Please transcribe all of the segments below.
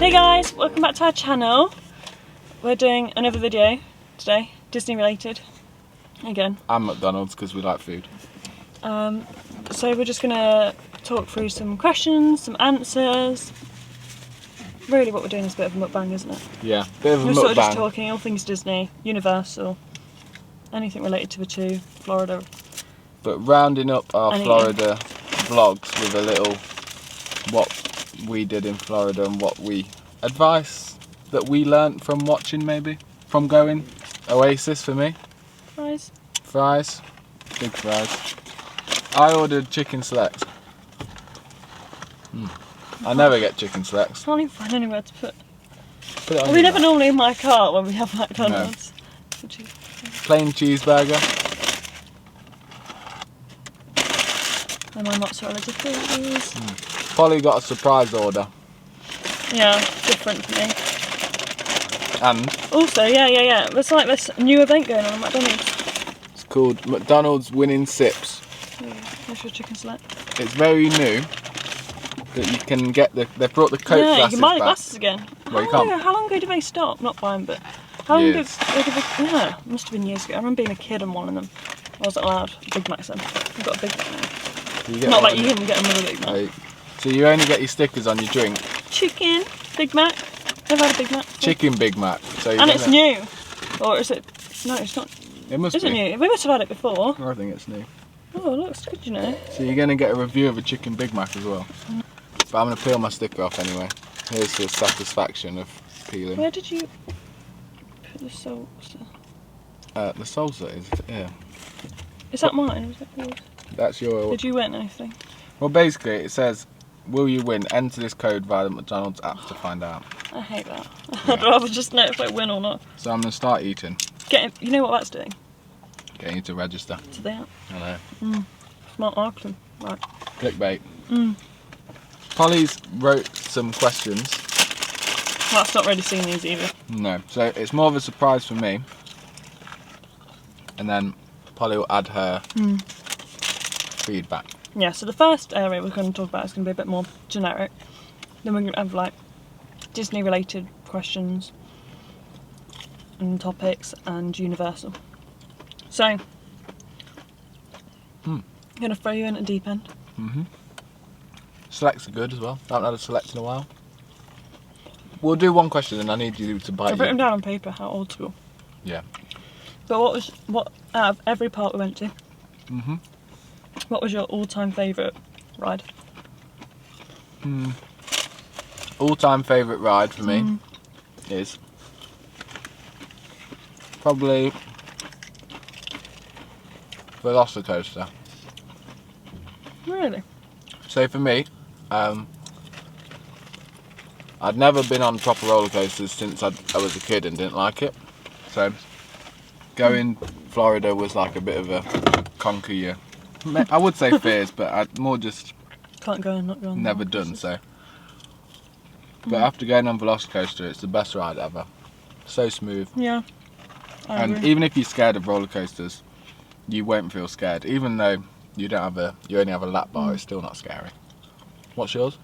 Hey guys, welcome back to our channel. We're doing another video today, Disney related, again. And McDonald's because we like food. So we're just going to talk through some questions, some answers. Really what we're doing is a bit of a mukbang, isn't it? Yeah, bit of a We're mukbang. sort of just talking all things Disney, Universal, anything related to the two, Florida. But rounding up our Florida vlogs with a little what we did in Florida and what we advice that we learnt from watching, maybe from going. Oasis for me. Fries, big fries. I ordered chicken selects. I never get chicken selects. I can't even find anywhere to put it on. Well, we never normally in my cart when we have McDonald's. No. Plain cheeseburger. And my mozzarella please. Polly got a surprise order. Yeah, different for me. And also, yeah. There's like this new event going on at McDonald's. It's called McDonald's Winning Sips. What's your chicken select? It's very new that you can get they've brought the Coke glasses you can buy the back. glasses again. Well, you can't. How long ago did they stop? Not buying, but how long Years. did they? Yeah, it must have been years ago. I remember being a kid and wanting them. I wasn't allowed Big Macs then. I've got a Big Mac now. So you get Not like you can get another Big Mac. Right. So you only get your stickers on your drink. Chicken Big Mac. Never had a Big Mac before. Chicken Big Mac. So and it's new. Or is it? No, it's not. It must is be. it new? We must have had it before. I think it's new. Oh, it looks good, you know. So you're going to get a review of a chicken Big Mac as well. But I'm going to peel my sticker off anyway. Here's the satisfaction of peeling. Where did you put the salsa? The salsa is here. Is that mine? Is that yours? That's your... Did you win anything? Well, basically it says, will you win? Enter this code via the McDonald's app to find out. I hate that. Yeah. I'd rather just know if I win or not. So I'm going to start eating. You know what that's doing? Getting you to register. To the app. I know. Smart marketing. Right. Clickbait. Polly's wrote some questions. Well, I've not really seen these either. No, so it's more of a surprise for me. And then Polly will add her feedback. Yeah, so the first area we're going to talk about is going to be a bit more generic. Then we're going to have like Disney related questions and topics and Universal. So, I'm going to throw you in at deep end. Selects are good as well. I haven't had a select in a while. We'll do one question and I need you to bite. I've written down on paper, how old school. Yeah. But what out of every park we went to, what was your all-time favourite ride? All-time favourite ride for me is probably Velocicoaster. Really? So for me, I'd never been on proper roller coasters since I was a kid and didn't like it. So going Florida was like a bit of a conquer your, I would say fears, but I'd more just Can't go and not go on. never done so. But after going on Velocicoaster, it's the best ride ever. So smooth. Yeah. I And agree. even if you're scared of roller coasters, you won't feel scared. Even though you only have a lap bar, it's still not scary. What's yours?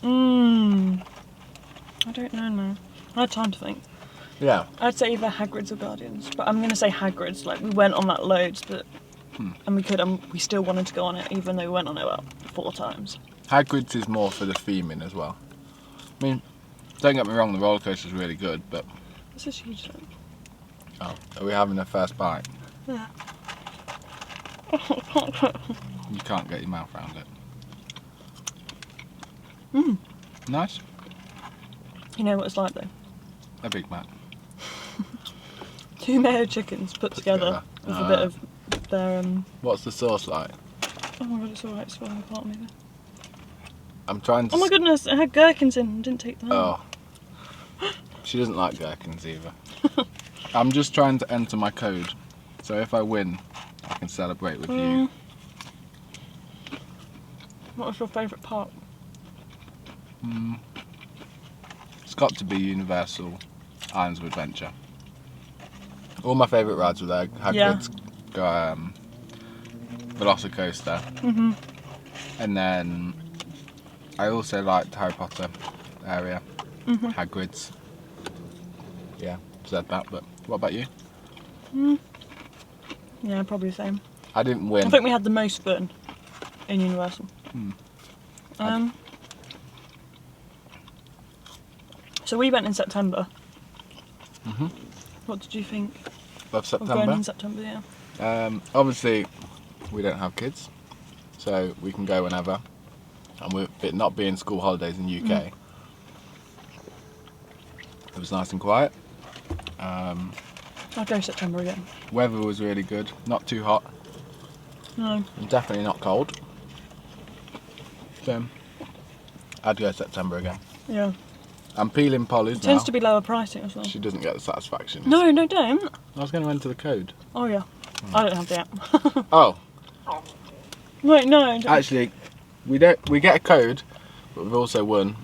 I don't know now. I had time to think. Yeah. I'd say either Hagrid's or Guardians, but I'm going to say Hagrid's. Like, we went on that loads, but and we still wanted to go on it, even though we went on it about 4 times. Hagrid's is more for the theming as well. I mean, don't get me wrong, the roller coaster's really good, but... This is huge though. Oh, are we having a first bite? Yeah. You can't get your mouth around it. Nice. You know what it's like though? A Big Mac. 2 mayo chickens put together with a bit of their What's the sauce like? Oh my god, it's alright, it's falling apart maybe. I'm trying to... Oh my goodness, it had gherkins in, I didn't take them out. Oh. She doesn't like gherkins either. I'm just trying to enter my code, so if I win, I can celebrate with you. What was your favourite park? It's got to be Universal Islands of Adventure. All my favourite rides were there. Hagrid's, Velocicoaster, and then I also liked Harry Potter area, Mhm. Hagrid's. Yeah, said that. But what about you? Yeah, probably the same. I didn't win. I think we had the most fun in Universal. So we went in September. Mhm. What did you think Love of going September. in September? Yeah. Obviously, we don't have kids, so we can go whenever. And with it not being school holidays in UK, it was nice and quiet. I'll go September again. Weather was really good, not too hot, No. and definitely not cold. So, I'd go September again. Yeah. I'm peeling Polly's It now. tends to be lower pricing as well. She doesn't get the satisfaction. No, don't. I was going to enter the code. Oh yeah. I don't have the app. Oh, Wait, no. I don't. actually, we don't. We get a code, but we've also won.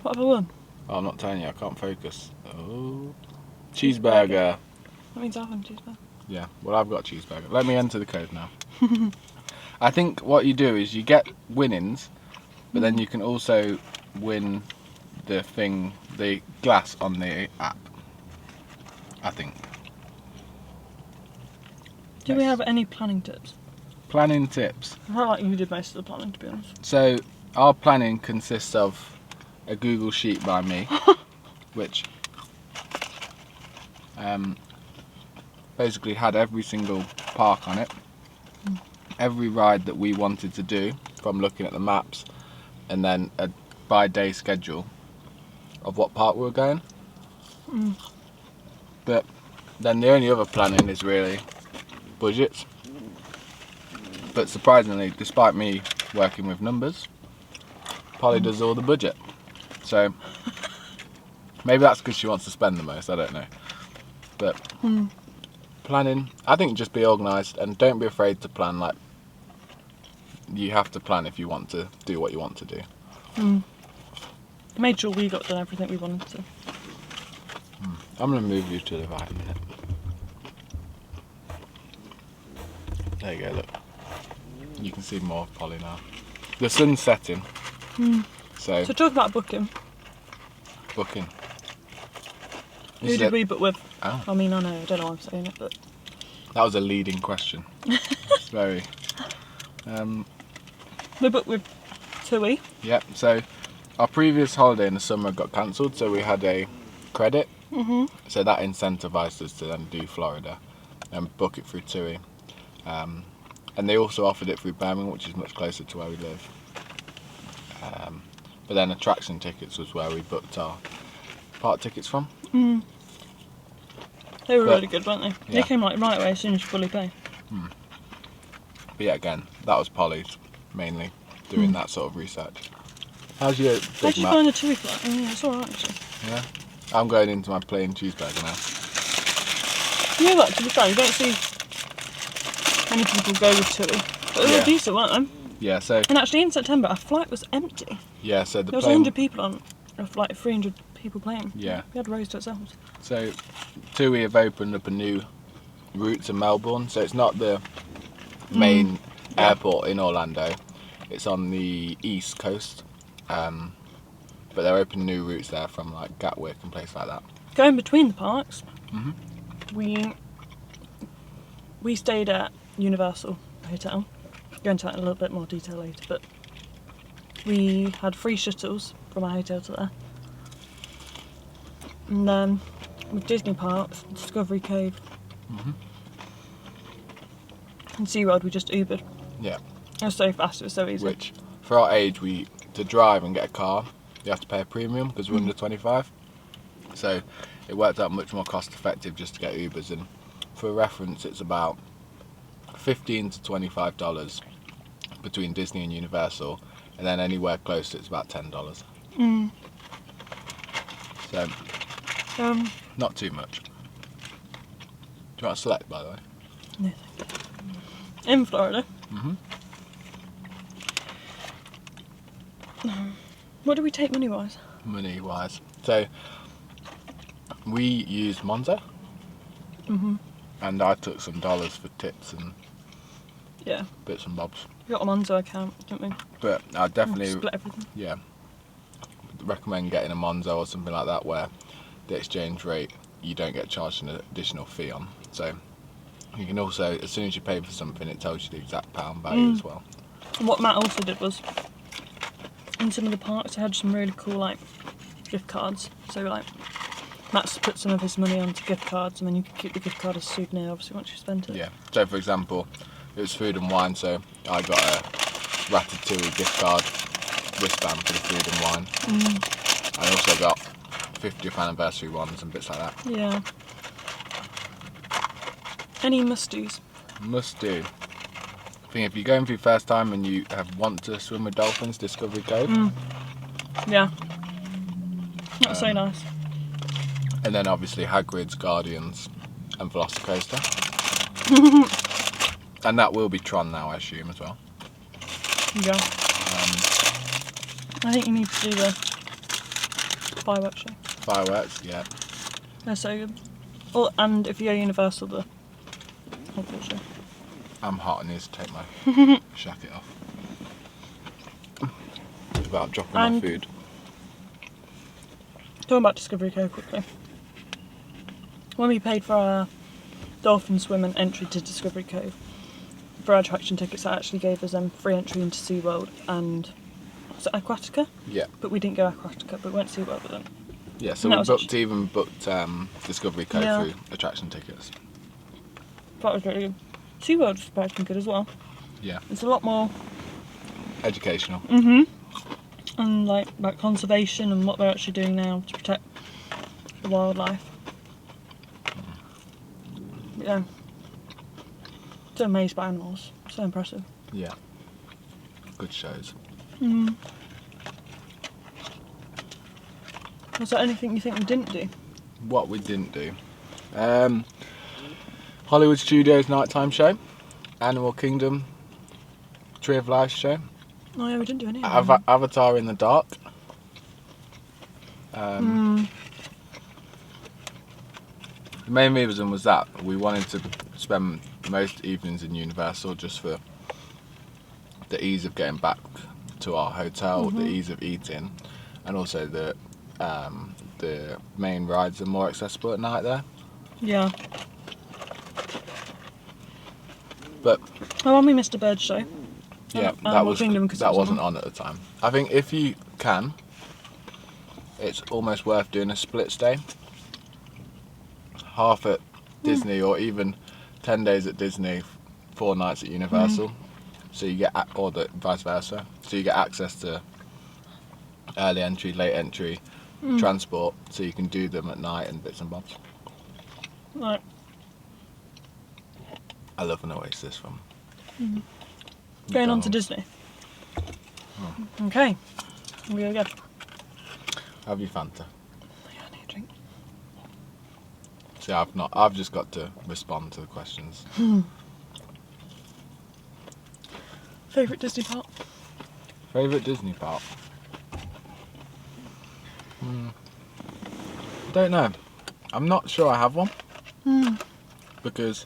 What have I won? Oh, I'm not telling you. I can't focus. Oh, cheeseburger. That means I haven't cheeseburger. Yeah. Well, I've got a cheeseburger. Let me enter the code now. I think what you do is you get winnings, but then you can also win the glass on the app. I think. Do we Yes. have any planning tips? Planning tips. I felt like you did most of the planning, to be honest. So our planning consists of a Google sheet by me, which basically had every single park on it, every ride that we wanted to do from looking at the maps, and then a by day schedule of what park we were going. But then the only other planning is really budgets. But surprisingly, despite me working with numbers, Polly does all the budget. So maybe that's because she wants to spend the most, I don't know. But planning, I think just be organised and don't be afraid to plan. Like, you have to plan if you want to do what you want to do. Made sure we got done everything we wanted to. I'm going to move you to the right a minute. There you go, look. You can see more of Polly now. The sun's setting. So, So talk about booking. booking. Who did we book with? Oh, I mean, I know, I don't know why I'm saying it, but that was a leading question. It's very... we booked with TUI. Yep, so our previous holiday in the summer got cancelled, so we had a credit. So that incentivised us to then do Florida and book it through TUI. And they also offered it through Birmingham, which is much closer to where we live. But then attraction tickets was where we booked our park tickets from. They were But- really good, weren't they? yeah. They came like right away as soon as you fully pay. But yeah, again, that was Polly's mainly doing that sort of research. How's your How Big did you Mac? find the TUI flight? Oh, yeah, it's alright actually. Yeah, I'm going into my plain cheeseburger now. You know what, to be fair, you don't see many people go with TUI. But they Yeah. were decent, weren't they? Yeah, so And actually in September our flight was empty. the There was plain. 100 people on, of like 300 people playing. Yeah. We had rows to ourselves. So TUI have opened up a new route to Melbourne. So it's not the main airport in Orlando. It's on the east coast. But they're opening new routes there from like Gatwick and places like that. Going between the parks, we stayed at Universal Hotel. Go into that in a little bit more detail later, but we had free shuttles from our hotel to there. And then with Disney parks, Discovery Cove, and SeaWorld, we just Ubered. Yeah. It was so fast, it was so easy. Which, for our age, to drive and get a car, you have to pay a premium because we're under 25. So it worked out much more cost effective just to get Ubers. And for reference, it's about $15 to $25 between Disney and Universal, and then anywhere close it's about $10. So not too much. Do you want to select, by the way? No, thank you. In Florida. What do we take money-wise? Money wise, so we used Monzo, and I took some dollars for tips and Yeah. bits and bobs. We got a Monzo account, didn't we? But I definitely Split everything. yeah, recommend getting a Monzo or something like that where the exchange rate you don't get charged an additional fee on. So you can also, as soon as you pay for something, it tells you the exact pound value as well. And what Matt also did was, in some of the parks, they had some really cool like gift cards. So like, Matt's put some of his money onto gift cards, and then you can keep the gift card as a souvenir, obviously, once you spent it. Yeah. So for example, it was food and wine, so I got a Ratatouille gift card wristband for the food and wine. I also got 50th anniversary ones and bits like that. Yeah. Any must-dos? Must do. I think if you're going for your first time and you want to swim with dolphins, Discovery Cove. Yeah. That's so nice. And then obviously Hagrid's, Guardians and Velocicoaster. And that will be Tron now, I assume, as well. Yeah. I think you need to do the fireworks show. Fireworks, yeah. They're so good. Oh, and if you go Universal, the Hogwarts show. I'm hot and need to take my jacket off. Without dropping my And- food. Talking about Discovery Cove quickly. When we paid for our dolphin swim and entry to Discovery Cove, for our attraction tickets, that actually gave us free entry into SeaWorld and was it Aquatica? Yeah. But we didn't go Aquatica, but we went to SeaWorld with them. Yeah, so And we that was booked Discovery Cove Yeah. through attraction tickets. That was really good. SeaWorld was surprisingly good as well. Yeah. It's a lot more Educational. and like conservation and what they're actually doing now to protect the wildlife. Yeah. So amazed by animals. So impressive. Yeah. Good shows. Was there anything you think we didn't do? What we didn't do. Hollywood Studios nighttime show. Animal Kingdom Tree of Life show. Oh yeah, we didn't do any of them. Avatar in the Dark. The main reason was that we wanted to spend most evenings in Universal just for the ease of getting back to our hotel, the ease of eating, and also the main rides are more accessible at night there. Yeah. But Oh, and we missed a bird show. yeah, Animal Kingdom, 'cause it that wasn't wasn't on at the time. I think if you can, it's almost worth doing a split stay. Half at Disney or even 10 days at Disney, 4 nights at Universal. So you get, or the vice versa. So you get access to early entry, late entry, transport, so you can do them at night and bits and bobs. Right. I love an Oasis from. Going on to McDonald's. Disney. Okay. Here we go. Have your Fanta. Yeah, I need a drink. See, I've just got to respond to the questions. Favourite Disney park? Favourite Disney park? Don't know. I'm not sure I have one. Because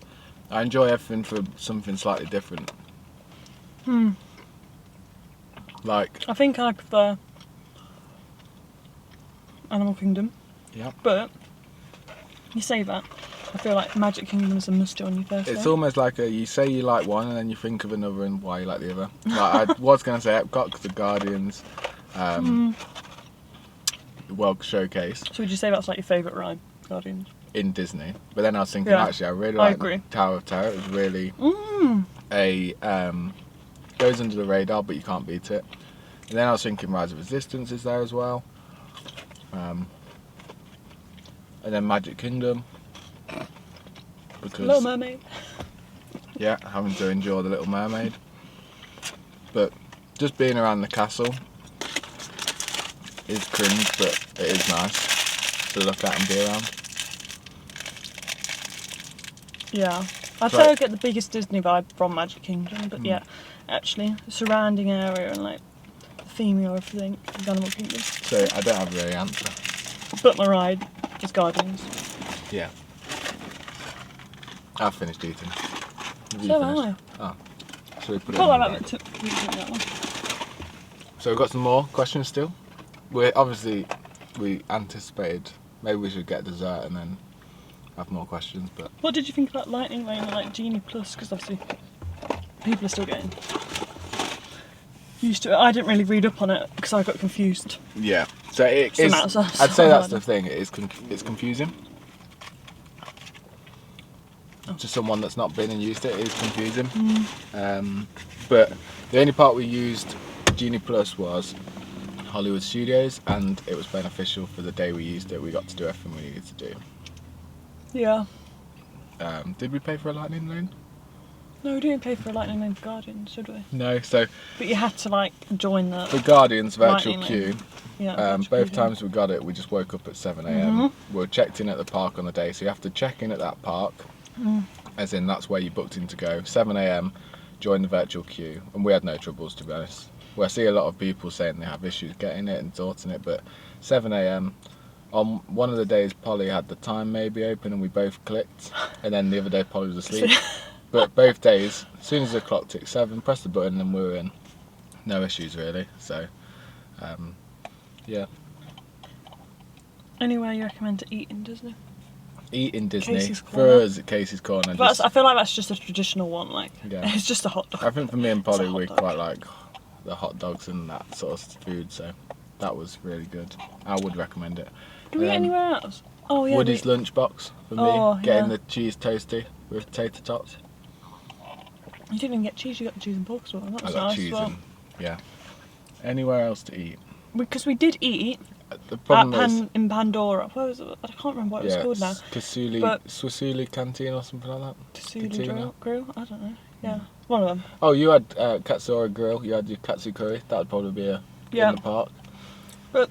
I enjoy everything for something slightly different. Like, I think I prefer Animal Kingdom, yeah. but you say that, I feel like Magic Kingdom is a must do on your first It's day. almost like you say you like one and then you think of another and why you like the other. Like I was going to say Epcot because the Guardians World Showcase So would you say that's like your favourite ride, Guardians? in Disney. But then I was thinking, Yeah, actually, I really I like agree. Tower of Terror. It was really goes under the radar, but you can't beat it. And then I was thinking Rise of Resistance is there as well. And then Magic Kingdom. Because Little Mermaid. yeah, having to enjoy the Little Mermaid. But just being around the castle is cringe, but it is nice to look at and be around. Yeah. I'd So- say I get the biggest Disney vibe from Magic Kingdom, but yeah, actually, the surrounding area and like the theming of everything is Animal Kingdom. So I don't have a really answer. But my ride is Guardians. Yeah. I've finished eating. Have you So finished? have Oh. So we put it Oh, in I the meant bag. to read that one. So we've got some more questions still. We anticipated maybe we should get dessert and then have more questions, but What did you think about Lightning Lane and like Genie Plus? Because obviously people are still getting used to it. I didn't really read up on it because I got confused. yeah. So it Just the is. amount of sauce. I'd say that's the thing. It's confusing. To someone that's not been and used it, it is confusing. But the only part we used Genie Plus was Hollywood Studios, and it was beneficial for the day we used it. We got to do everything we needed to do. Yeah. Did we pay for a Lightning Lane? No, we didn't pay for a Lightning Lane for Guardians, should we? No. So But you had to like join the for Guardians virtual Lightning queue, Lane. Yeah. both times we got it, we just woke up at 7 a.m. We were checked in at the park on the day, so you have to check in at that park, as in that's where you booked in to go. 7 a.m. join the virtual queue, and we had no troubles, to be honest. Well, I see a lot of people saying they have issues getting it and sorting it, but 7 a.m. on one of the days Polly had the time maybe open and we both clicked, and then the other day Polly was asleep. But both days, as soon as the clock ticked 7, press the button and we were in. No issues really, so yeah. Anywhere you recommend to eat in Disney? Eat in Disney. Casey's For Corner. us at Casey's Corner. But I feel like that's just a traditional one, like Yeah. it's just a hot dog. I think for me and Polly It's a hot we dog. quite like the hot dogs and that sort of food, so that was really good. I would recommend it. Do we eat anywhere else? Oh yeah. Woody's lunchbox for me, Oh, getting yeah. the cheese toasty with tater tots. You didn't even get cheese, you got the cheese and pork as well. That I was got nice cheese as well. and yeah. Anywhere else to eat? Because we did eat The at problem is, in Pandora. Where was it? I can't remember what it was called now. Kasuli, But- Swasuli Canteen or something like that. Tsuli Katina? grill? I don't know. Yeah, one of them. Oh, you had Katsura Grill. You had your katsu curry. That would probably be Yeah. in the park. But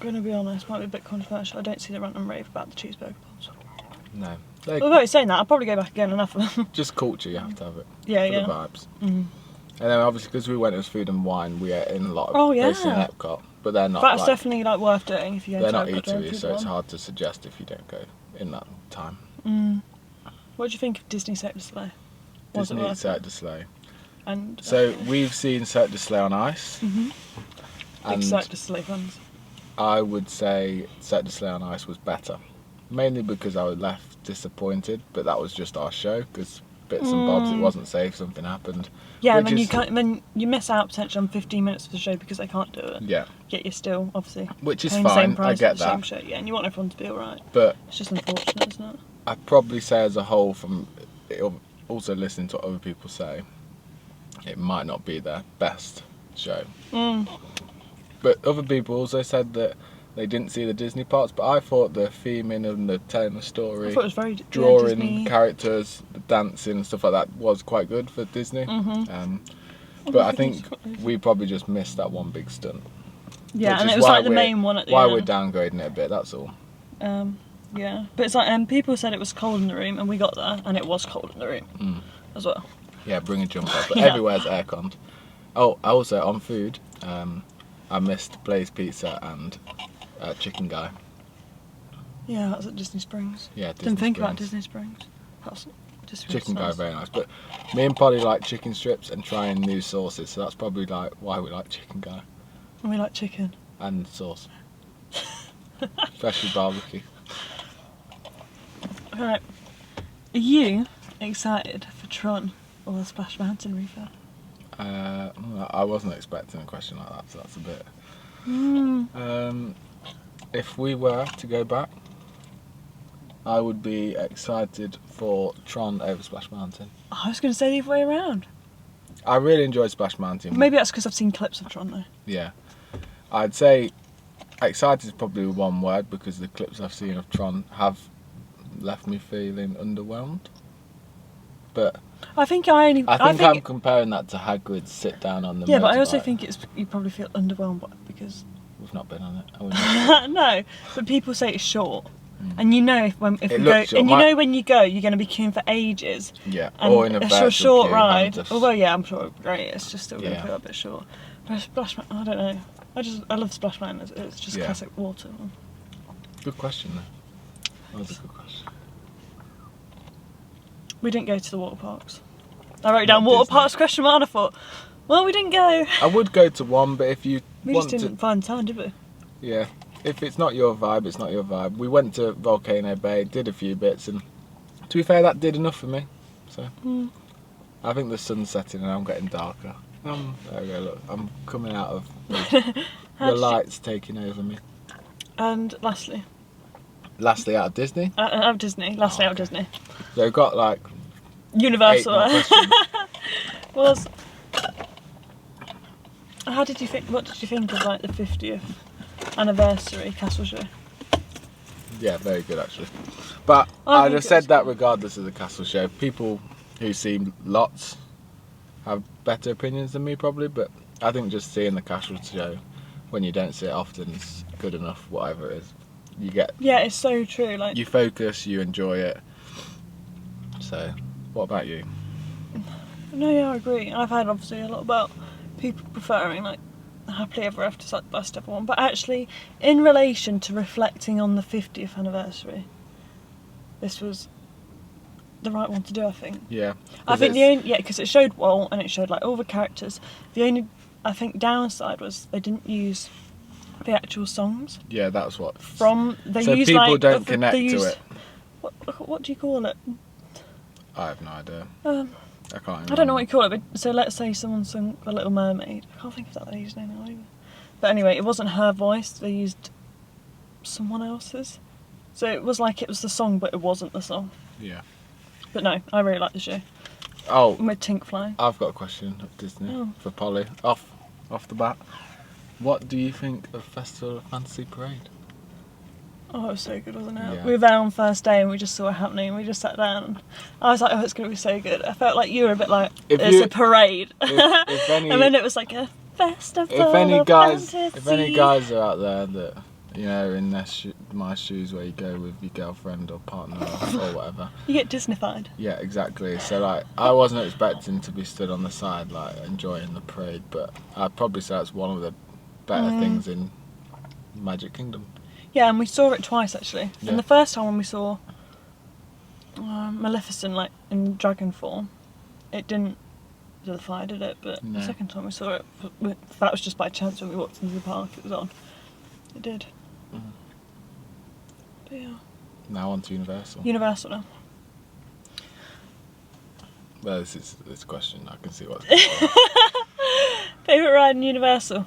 gonna be honest, might be a bit controversial. I don't see the rant and rave about the cheeseburger buns. No, Although saying that, I'll probably go back again and have them. just culture. You have to have it. Yeah, for yeah. the vibes. Mm. And then obviously because we went as food and wine, we ate in a lot of Oh, places in yeah. Epcot, but they're not. That's like, definitely like worth doing if you go they're to not Epcot during eateries, food so it's one. hard to suggest if you don't go in that time. Mm. What do you think of Disney Cirque du Soleil? Was it Disney worth Cirque it? du Soleil. And So we've seen Cirque du Soleil on ice, big and Cirque du Soleil fans. I would say Cirque du Soleil on ice was better, mainly because I was left disappointed. But that was just our show, because bits and bobs, it wasn't safe. Something happened. Yeah, and Which then you is- can't. Then you miss out potentially on 15 minutes of the show because they can't do it. Yeah, Yet you're still obviously which is paying the fine. same price I get for the same that, show. Yeah, and you want everyone to be alright. but It's just unfortunate, isn't it? I'd probably say as a whole, from also listening to what other people say, it might not be their best show. Mm. But other people also said that they didn't see the Disney parts, but I thought the theming and the telling the I story, thought it was very drawing Disney. characters, the dancing and stuff like that was quite good for Disney. Mhm. But I think we probably just missed that one big stunt. Yeah, which and is it was why like the we're- main one at the Why end. we're downgrading it a bit, that's all. Yeah, but it's like people said it was cold in the room, and we got there, and it was cold in the room as well. Yeah, bring a jumper, but Yeah. everywhere's airconned. Oh, also on food, I missed Blaze Pizza and Chicken Guy. Yeah, that's at Disney Springs. Yeah, Disney Didn't think about Springs. Disney Springs. That's just Chicken Guy, nice. very nice. But me and Polly like chicken strips and trying new sauces, so that's probably like why we like Chicken Guy And we like chicken. and sauce, especially barbecue. Alright, are you excited for Tron or the Splash Mountain refurb? I wasn't expecting a question like that, so that's a bit. If we were to go back, I would be excited for Tron over Splash Mountain. I was going to say the other way around. I really enjoyed Splash Mountain. Maybe that's because I've seen clips of Tron though. Yeah. I'd say excited is probably one word, because the clips I've seen of Tron have left me feeling underwhelmed. But I think I'm I'm comparing that to Hagrid's sit down on the yeah, but I also motorbike. think you probably feel underwhelmed because We've not been on it. Have we not? no, but people say it's short, and you know if It we go, looks short. and you know when you go, you're going to be queuing for ages. Yeah, And or in a virtual short queue, ride. and just- Although yeah, I'm sure it'll be great. It's just still going to Yeah. feel a bit short. But Splash Mountain, I don't know. I love Splash Mountain. It's just Yeah. classic water. Good question though. That was a good question. We didn't go to the water parks. I wrote down Not water Disney. parks question mark. And I thought, well, we didn't go. I would go to one, but if you We want just didn't to, find time, did we? yeah, if it's not your vibe, it's not your vibe. We went to Volcano Bay, did a few bits, and to be fair, that did enough for me. So I think the sun's setting and I'm getting darker. There we go. Look, I'm coming out of the lights taking over me. And lastly, Lastly, out of Disney. out of Disney. Lastly, out of Disney. So we've got like 8 Universal. more questions. Was. How did you think? What did you think of like the 50th anniversary castle show? Yeah, very good actually. But I I'd think have it said was that good. regardless of the castle show. People who see lots have better opinions than me probably, but I think just seeing the castle show when you don't see it often is good enough, whatever it is. You get, Yeah, it's so true. Like, you focus, you enjoy it. So, what about you? no, yeah, I agree. I've heard obviously a lot about people preferring like Happily Ever After as like the best ever one, but actually, in relation to reflecting on the 50th anniversary, this was the right one to do, I think. Yeah. I think because it showed Walt and it showed like all the characters. The only, I think, downside was they didn't use the actual songs Yeah, that's what. from. They So used people like don't they connect to used- it. What do you call it? I have no idea. I can't remember. I don't know what you call it. But so let's say someone sung The Little Mermaid. I can't think of that lady's name now either. But anyway, it wasn't her voice. They used someone else's. So it was like it was the song, but it wasn't the song. Yeah. But no, I really like the show. Oh, With Tink flying. I've got a question of Disney Oh. for Polly. Off the bat. What do you think of Festival of Fantasy Parade? Oh, it was so good, wasn't it? Yeah. We were there on first day and we just saw it happening and we just sat down. And I was like, oh, it's going to be so good. I felt like you were a bit like, it's a parade. If any, And then it was like a festival if any of guys, fantasy. if any guys are out there that, you know, in their my shoes where you go with your girlfriend or partner or whatever. You get Disneyfied. Yeah, exactly. So like, I wasn't expecting to be stood on the side like enjoying the parade, but I'd probably say that's one of the better things in Magic Kingdom. Yeah, and we saw it twice actually. Yeah. And the first time when we saw Maleficent like in dragon form, it didn't do the fire, did it? But No. the second time we saw it, that was just by chance when we walked into the park. It was on. It did. But yeah, Now on to Universal. Universal now. Well, this is this question. I can see what's Favourite ride in Universal?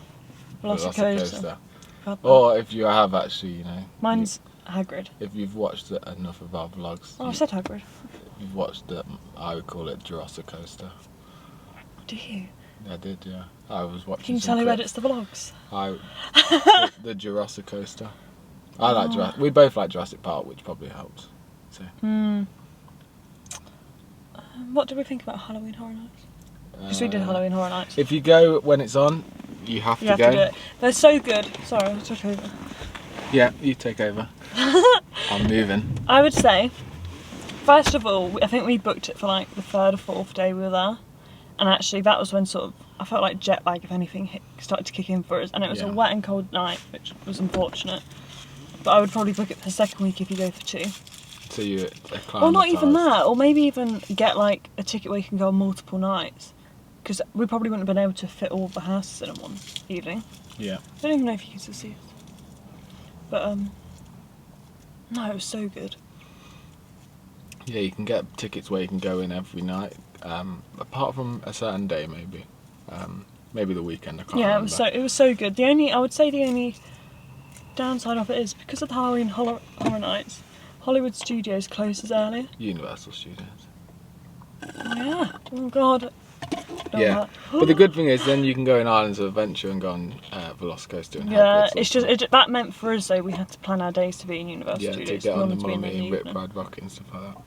Velocicoaster. God, Or if you have actually, you know. mine's Hagrid. If you've watched enough of our vlogs, Oh, I said Hagrid. you've watched it. I would call it Jurassic Coaster. Do you? I did, yeah. I was watching. Can you some tell who clips. edits the vlogs? The Jurassic Coaster. I like Jurassic. We both like Jurassic Park, which probably helps. So. What did we think about Halloween Horror Nights? Because we did Halloween Horror Nights. If you go when it's on, you have You to have go. to do it. They're so good. Sorry, I took over. Yeah, you take over. I'm moving. I would say, first of all, I think we booked it for like the 3rd or 4th day we were there. And actually that was when sort of, I felt like jet lag, if anything, started to kick in for us. And it was a Yeah. wet and cold night, which was unfortunate. But I would probably book it for the second week if you go for 2. So you Or not even that, or maybe even get like a ticket where you can go on multiple nights. Because we probably wouldn't have been able to fit all the houses in one evening. Yeah. I don't even know if you can still see us. But no, it was so good. Yeah, you can get tickets where you can go in every night. Apart from a certain day, maybe. Maybe the weekend. I can't Yeah, remember. it was so good. I would say the only downside of it is because of the Halloween horror nights, Hollywood Studios closes earlier. Universal Studios. Oh, yeah. Oh God. Don't Yeah, like but the good thing is then you can go in Islands of Adventure and go on Velocicoaster and yeah, Hagrid's it's also. just that meant for us though we had to plan our days to be in Universal Yeah, to Studios. get We on the wanted to be in Mummy and the Rip evening. Ride Rocket and stuff like that.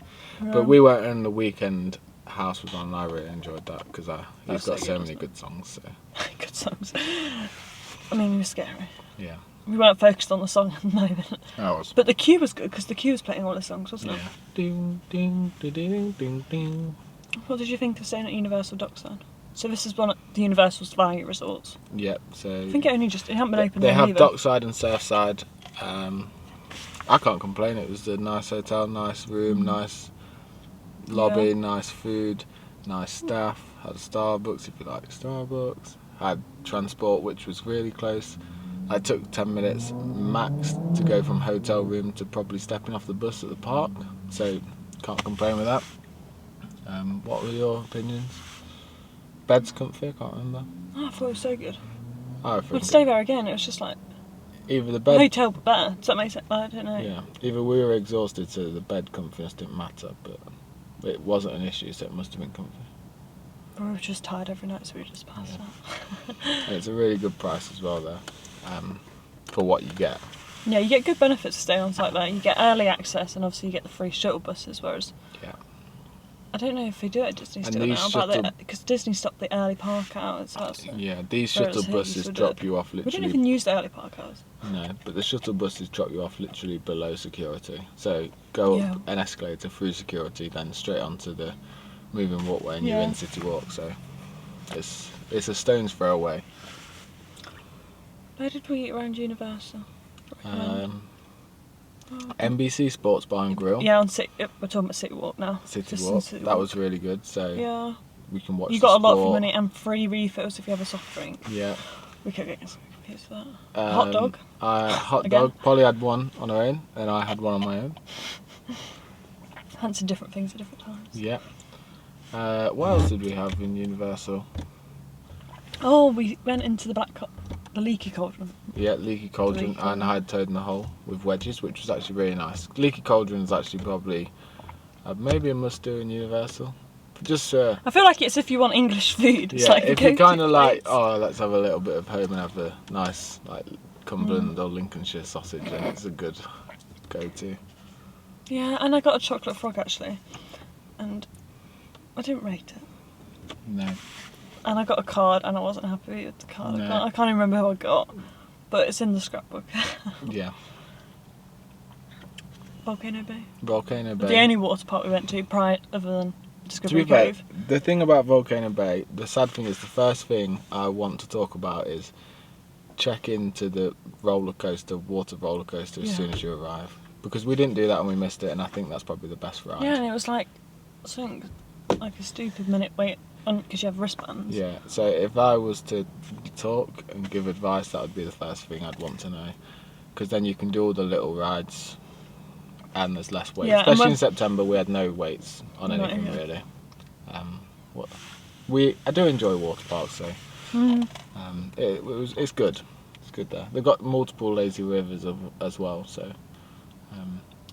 Yeah. But we went on the weekend. House was on. And I really enjoyed that because he's That's got so so good, many wasn't good songs. So Good songs. I mean, it was scary. yeah, We weren't focused on the song at the moment. I was. But the queue was good because the queue was playing all the songs, wasn't Yeah. it? Ding ding ding ding ding ding. What did you think of staying at Universal Dockside? So this is one of the Universal's value resorts. Yep. So I think it hadn't been open they long have either. Dockside and Surfside. I can't complain. It was a nice hotel, nice room, nice lobby, Yeah. nice food. nice staff, had a Starbucks if you like Starbucks, had transport which was really close. I took 10 minutes max to go from hotel room to probably stepping off the bus at the park, so can't complain with that. What were your opinions? Bed's comfy, I can't remember. Oh, I thought it was so good. I think We'd stay there again. It was just like either the bed, hotel, but better. Does that make sense? I don't know. yeah, either we were exhausted, so the bed comfiness didn't matter, but it wasn't an issue, so it must have been comfy. Or we were just tired every night, so we just passed out. And it's a really good price as well, there, for what you get. Yeah, you get good benefits to stay on site there. You get early access, and obviously you get the free shuttle buses. Whereas, Yeah. I don't know if they do it at Disney And still these now, because Disney stopped the early park hours. So that's, Yeah, these Whereas shuttle here you buses should drop do it. you off we don't literally. even use the early park hours. No, but the shuttle buses drop you off literally below security. So go Yeah. up an escalator through security, then straight onto the moving walkway, and you're Yeah. in City Walk. So it's a stone's throw away. Where did we eat around Universal? NBC Sports Bar and Grill, Yeah, on we're talking about City Walk now. City Just in Walk. City That Walk. was really good. So Yeah. we can watch. You the got a lot for sport. money and free refills if you have a soft drink. Yeah. We kept getting so confused with that. Hot dog. Hot Again? dog. Polly had one on her own, and I had one on my own. Fancy different things at different times. Yeah. What else did we have in Universal? Oh, we went into the leaky cauldron. Yeah, Leaky Cauldron, Leaky and I had Toad in the Hole with wedges, which was actually really nice. Leaky Cauldron is actually probably maybe a must do in Universal. Just I feel like it's if you want English food. It's yeah, like a if you go-to kind of like, place. oh, let's have a little bit of home and have a nice like Cumberland or Lincolnshire sausage, and it's a good go-to. Yeah, and I got a chocolate frog actually, and I didn't rate it. No. And I got a card, and I wasn't happy with the card. No. I can't even remember who I got, but it's in the scrapbook. Yeah. Volcano Bay. Volcano Bay. The only water park we went to prior, other than To Discovery be fair, Cove. the thing about Volcano Bay, the sad thing is the first thing I want to talk about is check into the water roller coaster as Yeah. soon as you arrive. Because we didn't do that and we missed it, and I think that's probably the best ride. Yeah, and it was like something like a stupid minute wait because you have wristbands. Yeah, so if I was to talk and give advice, that would be the first thing I'd want to know. Because then you can do all the little rides and there's less wait. Yeah, and Especially when- in September, we had no waits on Not anything here. really. I do enjoy water parks, so it's good. It's good there. They've got multiple lazy rivers as well, so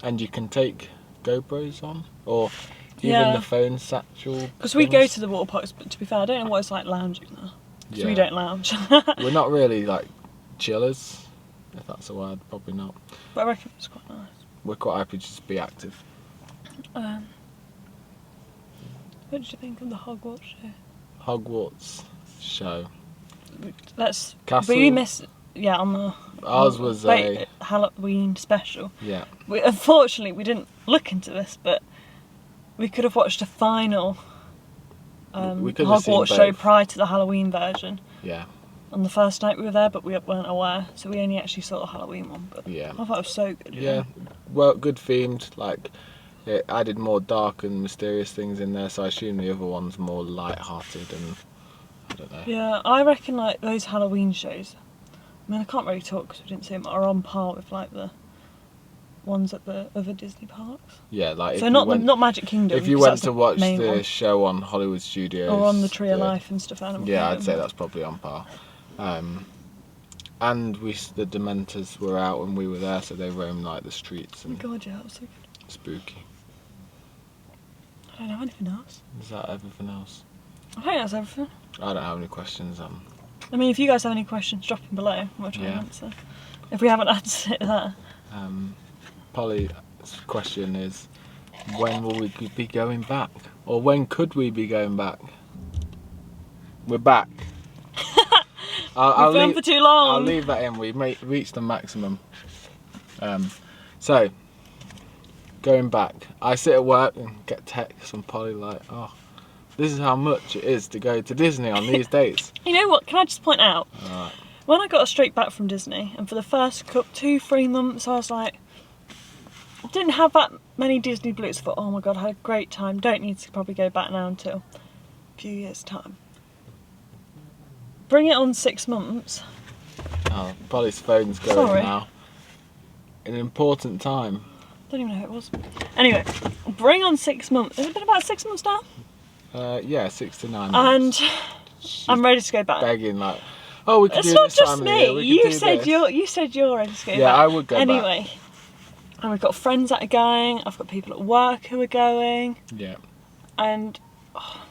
and you can take GoPros on or even Yeah. the phone satchel. Because we go things. to the water parks, but to be fair, I don't know what it's like lounging there. Because we Yeah. don't lounge. We're not really like chillers, if that's a word. Probably not. But I reckon it's quite nice. We're quite happy just to be active. What did you think of the Hogwarts show? Hogwarts show. Let's. Castle. We missed. Yeah, on the. Ours was Halloween special. yeah. Unfortunately, we didn't look into this, but we could have watched a final We could have seen Hogwarts show both. prior to the Halloween version Yeah. on the first night we were there, but we weren't aware, so we only actually saw the Halloween one. But Yeah. I thought it was so good. you Yeah. know? Well, good themed. Like it added more dark and mysterious things in there, so I assume the other one's more light-hearted and I don't know. Yeah, I reckon like those Halloween shows. I mean, I can't really talk because we didn't see them. Are on par with like the ones at the other Disney parks. Yeah, like So if not you went, not Magic Kingdom. if you 'cause went that's to the watch main the one. show on Hollywood Studios Or on the Tree of the- Life and stuff. Animal Yeah, I'd Kingdom. say that's probably on par. And the Dementors were out when we were there, so they roamed like the streets Oh my and god, yeah, that was so good. spooky. I don't know anything else. Is that everything else? I think that's everything. I don't have any questions. I mean, if you guys have any questions, drop them below. We'll try and Yeah. answer. If we haven't answered that. Polly's question is, when will we be going back? Or when could we be going back? We're back. We've filmed for too long. I'll leave that in. We've reached the maximum. So, going back. I sit at work and get texts from Polly like, oh, this is how much it is to go to Disney on these dates. You know what? Can I just point out? Alright. When I got straight back from Disney, and for the first 2-3 months, I was like, didn't have that many Disney blues. Thought, oh my god, I had a great time. Don't need to probably go back now until few years' time. Bring it on 6 months. Oh, Polly's phone's going Sorry. now. An important time. Don't even know who it was. Anyway, bring on 6 months. Has it been about 6 months now? Yeah, 6 to 9 months. And I'm ready to go back. Begging like, oh, we could It's do not this just time of the year, me. we could You do said this. you're ready to go back. Yeah, I would go back. Anyway, and we've got friends that are going. I've got people at work who are going. Yeah. And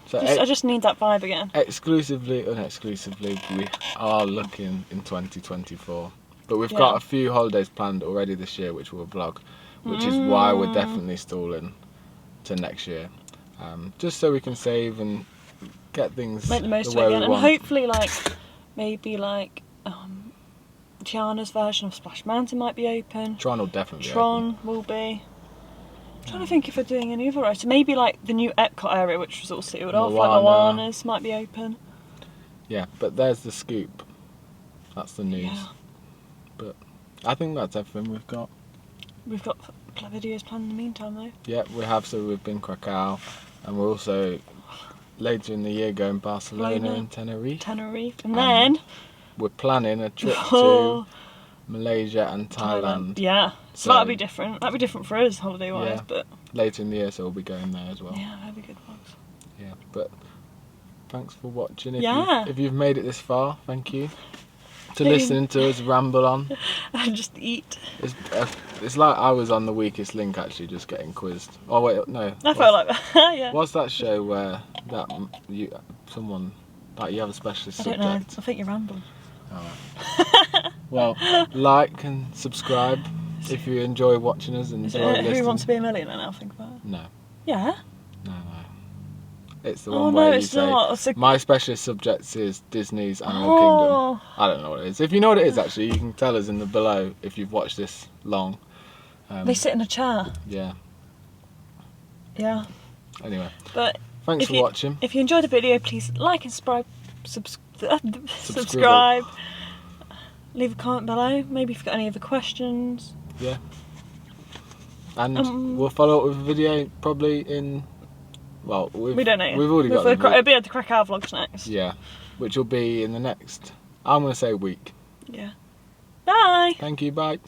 So I just need that vibe again. exclusively, unexclusively, we are looking in 2024. But we've Yeah. got a few holidays planned already this year, which we'll vlog, which is why we're definitely stalling to next year. Just so we can save and get things Make the most the of way it we again. And want. hopefully, maybe Tiana's version of Splash Mountain might be open. Tron will definitely be Tron will be. I'm trying to think if we're doing any other rides. So maybe the new Epcot area, which was all sealed off, like Moana. Moana's might be open. Yeah, but there's the scoop. That's the news. Yeah. But I think that's everything we've got. We've got videos planned in the meantime, though. Yeah, we have. So we've been Krakow, and we're also later in the year going Barcelona and Tenerife. And then we're planning a trip Oh. to Malaysia and Thailand Yeah. So that'll be different. That'll be different for us, holiday wise, Yeah. but later in the year, so we'll be going there as well. yeah, that'll be good ones. Yeah, but thanks for watching. If you've made it this far, thank you. To listening to us ramble on. And just eat. It's like I was on the weakest link actually, just getting quizzed. Oh wait, no. I felt like that. Yeah. What's that show where you have a specialist I subject? don't know. I think you're rambling. Alright. Well, like and subscribe if you enjoy watching us and enjoy listening. Who Wants to Be a Millionaire now? Think about it. No. Yeah. No. It's the Oh one no, where you it's say, not. It's a... my specialist subject is Disney's Animal Oh. Kingdom. I don't know what it is. If you know what it is, actually, you can tell us in the below if you've watched this long. They sit in a chair. Yeah. Yeah. Anyway, But thanks for watching. if you enjoyed the video, please like and subscribe. Leave a comment below. Maybe if you've got any other questions. Yeah. And we'll follow up with a video probably in. Well, we don't know. We've already got the it'll be at the Krakow vlogs next. Yeah, which will be in the next. I'm gonna say week. Yeah. Bye. Thank you. Bye.